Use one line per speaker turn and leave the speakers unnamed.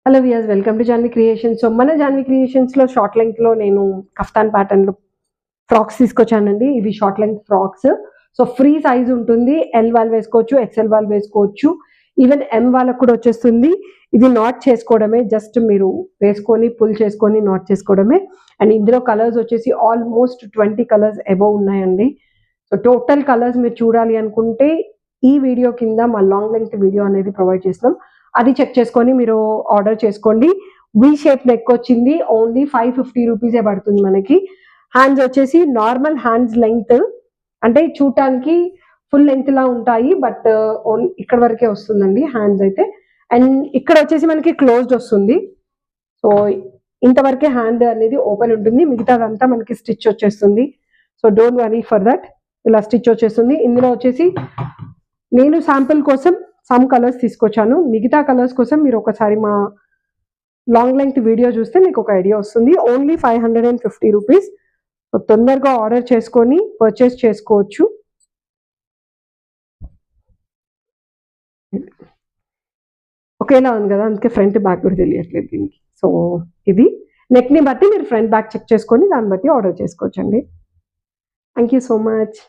Hello viewers, welcome to Janvi creations. So మన జాన్వి క్రియేషన్స్లో short లెంగ్త్లో నేను కఫ్తాన్ ప్యాటర్న్లో ఫ్రాక్స్ తీసుకొచ్చానండి. ఇవి short length frocks. So free size ఉంటుంది. ఎల్ వాళ్ళు వేసుకోవచ్చు, ఎక్స్ఎల్ వాళ్ళు వేసుకోవచ్చు, ఈవెన్ ఎం వాళ్ళకు కూడా వచ్చేస్తుంది. ఇది నాట్ చేసుకోవడమే, జస్ట్ మీరు వేసుకొని పుల్ చేసుకొని నాట్ చేసుకోవడమే. అండ్ ఇందులో కలర్స్ వచ్చేసి ఆల్మోస్ట్ 20 కలర్స్ అబౌవ్ ఉన్నాయండి. సో టోటల్ కలర్స్ మీరు చూడాలి అనుకుంటే ఈ వీడియో కింద మా లాంగ్ లెంగ్త్ వీడియో అనేది ప్రొవైడ్ చేస్తాం. అది చెక్ చేసుకొని మీరు ఆర్డర్ చేసుకోండి. వి షేప్ నెక్ వచ్చింది. ఓన్లీ 550 రూపీసే పడుతుంది మనకి. హ్యాండ్స్ వచ్చేసి నార్మల్ హ్యాండ్స్ లెంగ్త్, అంటే చూడటానికి ఫుల్ లెంగ్త్ లా ఉంటాయి, బట్ ఇక్కడ వరకే వస్తుందండి హ్యాండ్స్ అయితే. అండ్ ఇక్కడ వచ్చేసి మనకి క్లోజ్డ్ వస్తుంది. సో ఇంతవరకే హ్యాండ్ అనేది ఓపెన్ ఉంటుంది, మిగతాదంతా మనకి స్టిచ్ వచ్చేస్తుంది. So don't worry for that. ఇలా స్టిచ్ వచ్చేస్తుంది. ఇందులో వచ్చేసి నేను శాంపుల్ కోసం సమ్ కలర్స్ తీసుకొచ్చాను. మిగతా కలర్స్ కోసం మీరు ఒకసారి మా లాంగ్ లెంగ్త్ వీడియో చూస్తే మీకు ఒక ఐడియా వస్తుంది. Only 550 rupees. తొందరగా ఆర్డర్ చేసుకొని పర్చేస్ చేసుకోవచ్చు. ఒకేలా ఉంది కదా, అందుకే ఫ్రంట్ బ్యాక్ కూడా తెలియట్లేదు దీనికి. సో ఇది నెక్ని బట్టి మీరు ఫ్రంట్ బ్యాక్ చెక్ చేసుకొని దాన్ని బట్టి ఆర్డర్ చేసుకోవచ్చండి. Thank you so much.